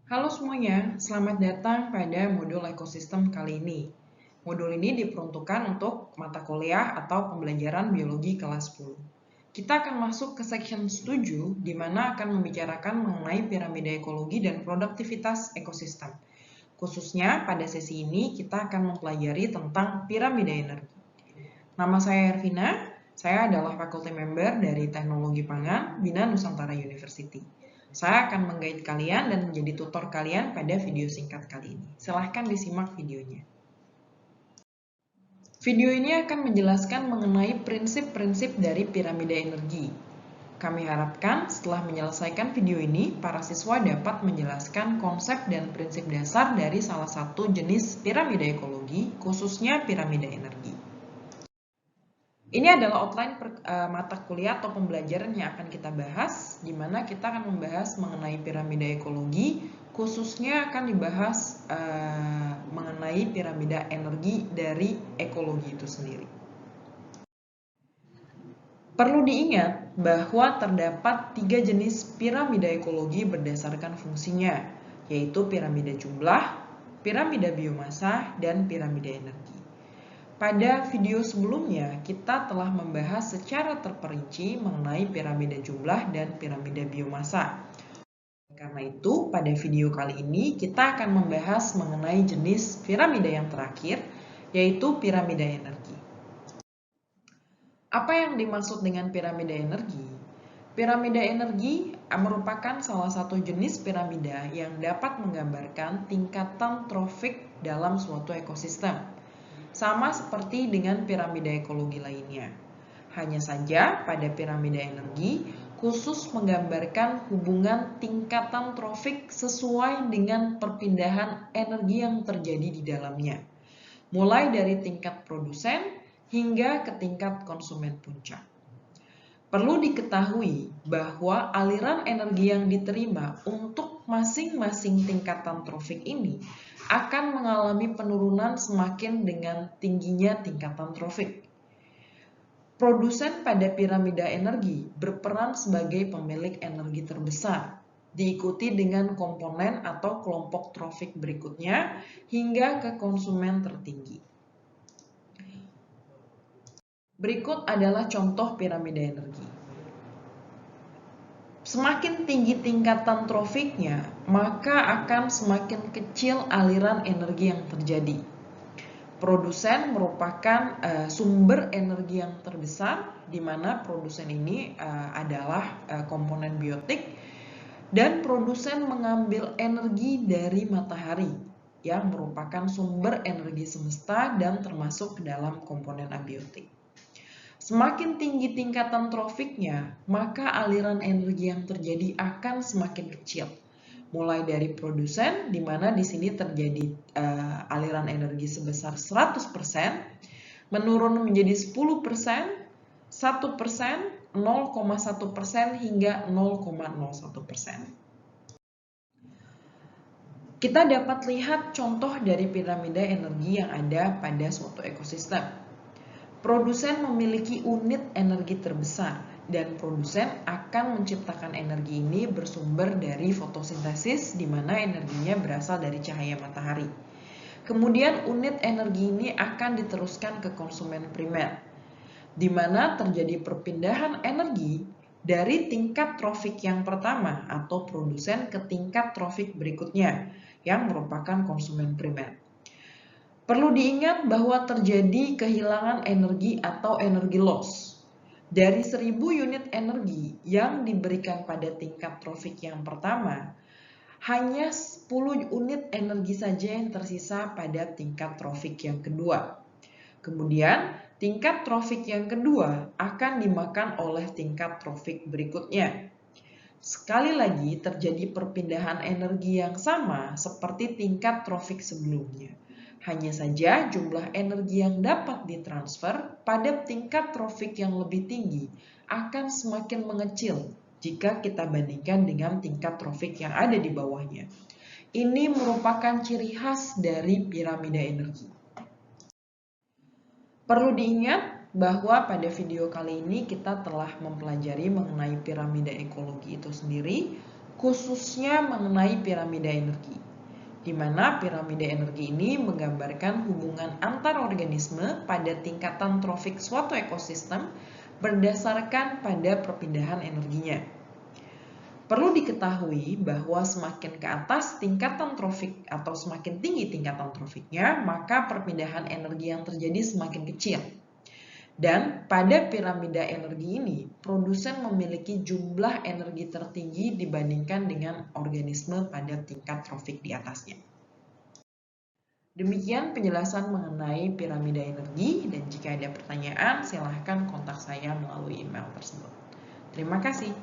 Halo semuanya, selamat datang pada modul ekosistem kali ini. Modul ini diperuntukkan untuk mata kuliah atau pembelajaran biologi kelas 10. Kita akan masuk ke section 7, di mana akan membicarakan mengenai piramida ekologi dan produktivitas ekosistem. Khususnya pada sesi ini kita akan mempelajari tentang piramida energi. Nama saya Ervina, saya adalah faculty member dari Teknologi Pangan, Bina Nusantara University. Saya akan menggait kalian dan menjadi tutor kalian pada video singkat kali ini. Silahkan disimak videonya. Video ini akan menjelaskan mengenai prinsip-prinsip dari piramida energi. Kami harapkan setelah menyelesaikan video ini, para siswa dapat menjelaskan konsep dan prinsip dasar dari salah satu jenis piramida ekologi, khususnya piramida energi. Ini adalah outline mata kuliah atau pembelajaran yang akan kita bahas, di mana kita akan membahas mengenai piramida ekologi, khususnya akan dibahas mengenai piramida energi dari ekologi itu sendiri. Perlu diingat bahwa terdapat 3 jenis piramida ekologi berdasarkan fungsinya, yaitu piramida jumlah, piramida biomasa, dan piramida energi. Pada video sebelumnya, kita telah membahas secara terperinci mengenai piramida jumlah dan piramida biomasa. Karena itu, pada video kali ini kita akan membahas mengenai jenis piramida yang terakhir, yaitu piramida energi. Apa yang dimaksud dengan piramida energi? Piramida energi merupakan salah satu jenis piramida yang dapat menggambarkan tingkatan trofik dalam suatu ekosistem. Sama seperti dengan piramida ekologi lainnya. Hanya saja pada piramida energi khusus menggambarkan hubungan tingkatan trofik sesuai dengan perpindahan energi yang terjadi di dalamnya. Mulai dari tingkat produsen hingga ke tingkat konsumen puncak. Perlu diketahui bahwa aliran energi yang diterima untuk masing-masing tingkatan trofik ini akan mengalami penurunan semakin dengan tingginya tingkatan trofik. Produsen pada piramida energi berperan sebagai pemilik energi terbesar, diikuti dengan komponen atau kelompok trofik berikutnya hingga ke konsumen tertinggi. Berikut adalah contoh piramida energi. Semakin tinggi tingkatan trofiknya, maka akan semakin kecil aliran energi yang terjadi. Produsen merupakan sumber energi yang terbesar, di mana produsen ini adalah komponen biotik, dan produsen mengambil energi dari matahari, yang merupakan sumber energi semesta dan termasuk ke dalam komponen abiotik. Semakin tinggi tingkatan trofiknya, maka aliran energi yang terjadi akan semakin kecil. Mulai dari produsen, di mana di sini terjadi aliran energi sebesar 100%, menurun menjadi 10%, 1%, 0,1% hingga 0,01%. Kita dapat lihat contoh dari piramida energi yang ada pada suatu ekosistem. Produsen memiliki unit energi terbesar, dan produsen akan menciptakan energi ini bersumber dari fotosintesis, di mana energinya berasal dari cahaya matahari. Kemudian unit energi ini akan diteruskan ke konsumen primer, di mana terjadi perpindahan energi dari tingkat trofik yang pertama atau produsen ke tingkat trofik berikutnya, yang merupakan konsumen primer. Perlu diingat bahwa terjadi kehilangan energi atau energi loss. Dari 1000 unit energi yang diberikan pada tingkat trofik yang pertama, hanya 10 unit energi saja yang tersisa pada tingkat trofik yang kedua. Kemudian, tingkat trofik yang kedua akan dimakan oleh tingkat trofik berikutnya. Sekali lagi terjadi perpindahan energi yang sama seperti tingkat trofik sebelumnya. Hanya saja jumlah energi yang dapat ditransfer pada tingkat trofik yang lebih tinggi akan semakin mengecil jika kita bandingkan dengan tingkat trofik yang ada di bawahnya. Ini merupakan ciri khas dari piramida energi. Perlu diingat bahwa pada video kali ini kita telah mempelajari mengenai piramida ekologi itu sendiri, khususnya mengenai piramida energi, di mana piramida energi ini menggambarkan hubungan antar organisme pada tingkatan trofik suatu ekosistem berdasarkan pada perpindahan energinya. Perlu diketahui bahwa semakin ke atas tingkatan trofik atau semakin tinggi tingkatan trofiknya, maka perpindahan energi yang terjadi semakin kecil. Dan pada piramida energi ini, produsen memiliki jumlah energi tertinggi dibandingkan dengan organisme pada tingkat trofik di atasnya. Demikian penjelasan mengenai piramida energi, dan jika ada pertanyaan, silahkan kontak saya melalui email tersebut. Terima kasih.